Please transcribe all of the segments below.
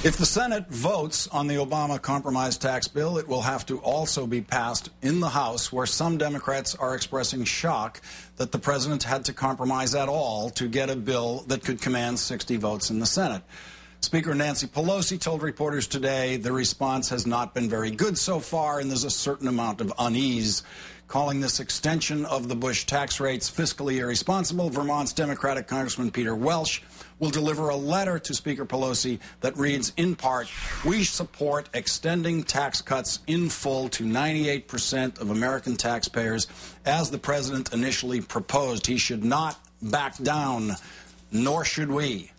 If the Senate votes on the Obama compromise tax bill, it will have to also be passed in the House, where some Democrats are expressing shock that the president had to compromise at all to get a bill that could command 60 votes in the Senate. Speaker Nancy Pelosi told reporters today the response has not been very good so far, and there's a certain amount of unease. Calling this extension of the Bush tax rates fiscally irresponsible, Vermont's Democratic Congressman Peter Welch will deliver a letter to Speaker Pelosi that reads, in part, "We support extending tax cuts in full to 98% of American taxpayers, as the president initially proposed. He should not back down, nor should we."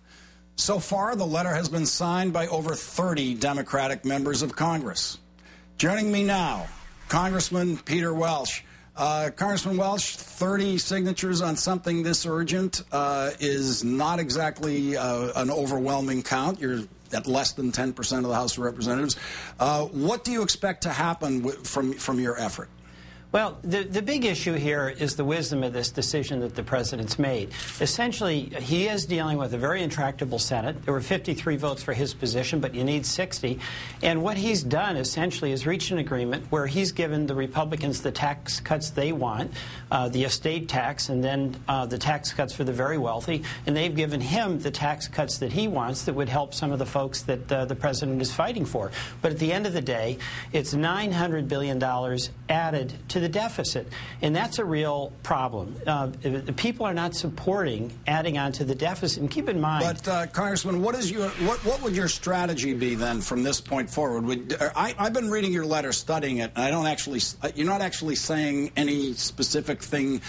So far, the letter has been signed by over 30 Democratic members of Congress. Joining me now, Congressman Peter Welch. Congressman Welch, 30 signatures on something this urgent is not exactly an overwhelming count. You're at less than 10% of the House of Representatives. What do you expect to happen from your effort? Well, the big issue here is the wisdom of this decision that the president's made. Essentially, he is dealing with a very intractable Senate. There were 53 votes for his position, but you need 60. And what he's done, essentially, is reached an agreement where he's given the Republicans the tax cuts they want, the estate tax, and then the tax cuts for the very wealthy. And they've given him the tax cuts that he wants that would help some of the folks that the president is fighting for. But at the end of the day, it's $900 billion added to the deficit, and that's a real problem. The people are not supporting adding on to the deficit. And keep in mind, but Congressman, what would your strategy be then from this point forward? I've been reading your letter, studying it, and you're not actually saying any specific thing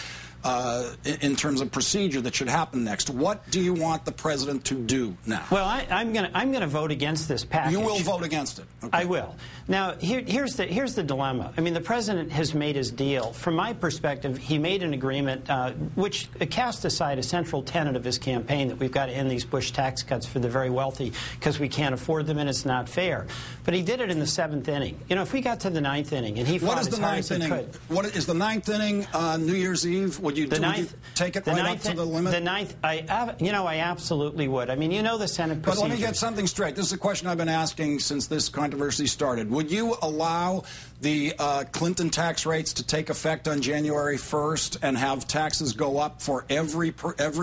in terms of procedure that should happen next. What do you want the president to do now? Well, I'm going to vote against this package. You will vote against it. Okay. I will. Now, here's the dilemma. I mean, the president has made his deal. From my perspective, he made an agreement which cast aside a central tenet of his campaign that we've got to end these Bush tax cuts for the very wealthy because we can't afford them and it's not fair. But he did it in the 7th inning. You know, if we got to the 9th inning and he fought as hard as he could. What is the 9th inning? New Year's Eve? Would you take it right up to the limit? The 9th, I absolutely would. I mean, you know the Senate procedures. But let me get something straight. This is a question I've been asking since this controversy started. Would you allow the Clinton tax rates to take effect on January 1st and have taxes go up for every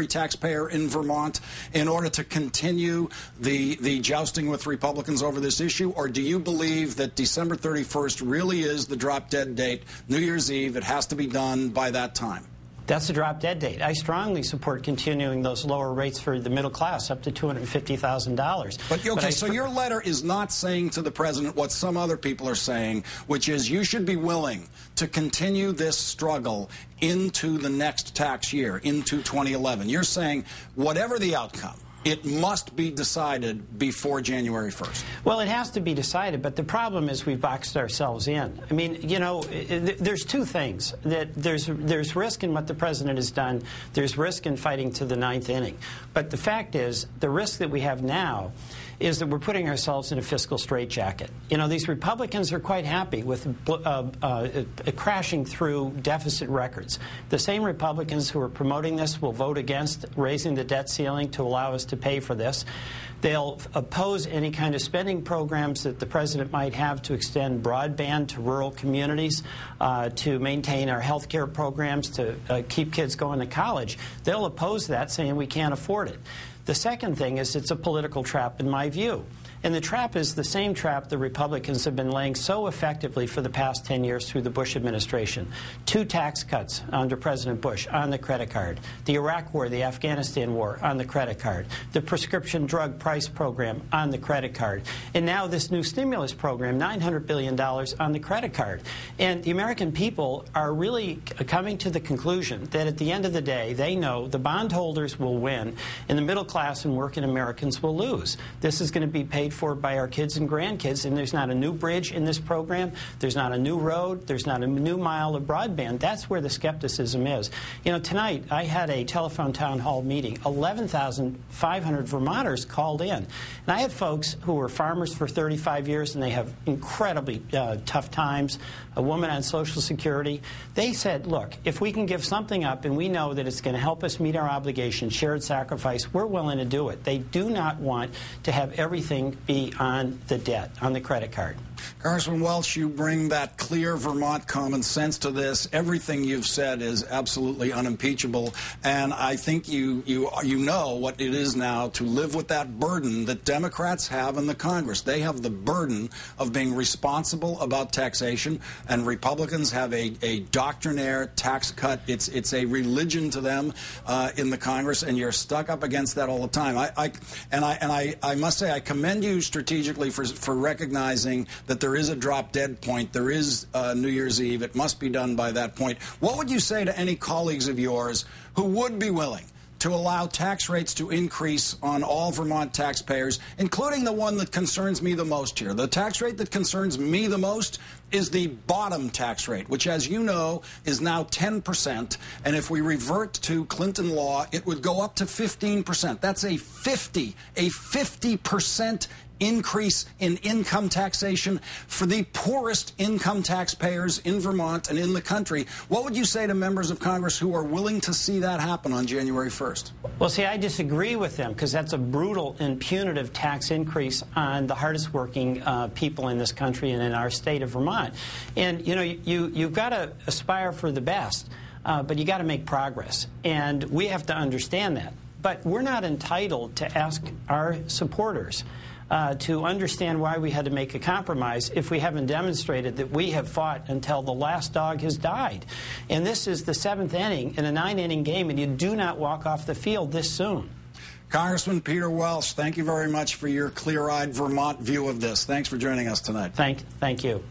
taxpayer in Vermont in order to continue the jousting with Republicans over this issue? Or do you believe that December 31st really is the drop-dead date, New Year's Eve? It has to be done by that time. That's a drop-dead date. I strongly support continuing those lower rates for the middle class, up to $250,000. But, okay, so your letter is not saying to the president what some other people are saying, which is you should be willing to continue this struggle into the next tax year, into 2011. You're saying whatever the outcome, it must be decided before January 1st. Well, it has to be decided, but the problem is we've boxed ourselves in. I mean, you know, there's two things. There's risk in what the president has done. There's risk in fighting to the 9th inning. But the fact is, the risk that we have now is that we're putting ourselves in a fiscal straitjacket. You know, these Republicans are quite happy with crashing through deficit records. The same Republicans who are promoting this will vote against raising the debt ceiling to allow us to pay for this. They'll oppose any kind of spending programs that the president might have to extend broadband to rural communities, to maintain our health care programs, to keep kids going to college. They'll oppose that, saying we can't afford it. The second thing is it's a political trap, in my view. And the trap is the same trap the Republicans have been laying so effectively for the past 10 years through the Bush administration. 2 tax cuts under President Bush on the credit card. The Iraq War, the Afghanistan War on the credit card. The prescription drug price program on the credit card. And now this new stimulus program, $900 billion on the credit card. And the American people are really coming to the conclusion that at the end of the day, they know the bondholders will win and the middle class and working Americans will lose. This is going to be paid for by our kids and grandkids, and there's not a new bridge in this program, there's not a new road, there's not a new mile of broadband. That's where the skepticism is. You know, tonight I had a telephone town hall meeting. 11,500 Vermonters called in. And I had folks who were farmers for 35 years and they have incredibly tough times, a woman on Social Security. They said, look, if we can give something up and we know that it's going to help us meet our obligation, shared sacrifice, we're willing to do it. They do not want to have everything be on the debt, on the credit card. Congressman Welch, you bring that clear Vermont common sense to this. Everything you've said is absolutely unimpeachable, and I think you know what it is now to live with that burden that Democrats have in the Congress. They have the burden of being responsible about taxation, and Republicans have a doctrinaire tax cut. It's a religion to them in the Congress, and you're stuck up against that all the time. I must say I commend you strategically for recognizing that there is a drop-dead point. There is New Year's Eve. It must be done by that point. What would you say to any colleagues of yours who would be willing to allow tax rates to increase on all Vermont taxpayers, including the one that concerns me the most here? The tax rate that concerns me the most is the bottom tax rate, which, as you know, is now 10%. And if we revert to Clinton law, it would go up to 15%. That's a 50% increase in income taxation for the poorest income taxpayers in Vermont and in the country. What would you say to members of Congress who are willing to see that happen on January 1st? Well, see, I disagree with them because that's a brutal and punitive tax increase on the hardest working people in this country and in our state of Vermont. And, you know, you've got to aspire for the best, but you got to make progress. And we have to understand that. But we're not entitled to ask our supporters to understand why we had to make a compromise if we haven't demonstrated that we have fought until the last dog has died. And this is the 7th inning in a 9-inning game, and you do not walk off the field this soon. Congressman Peter Welch, thank you very much for your clear-eyed Vermont view of this. Thanks for joining us tonight. Thank you.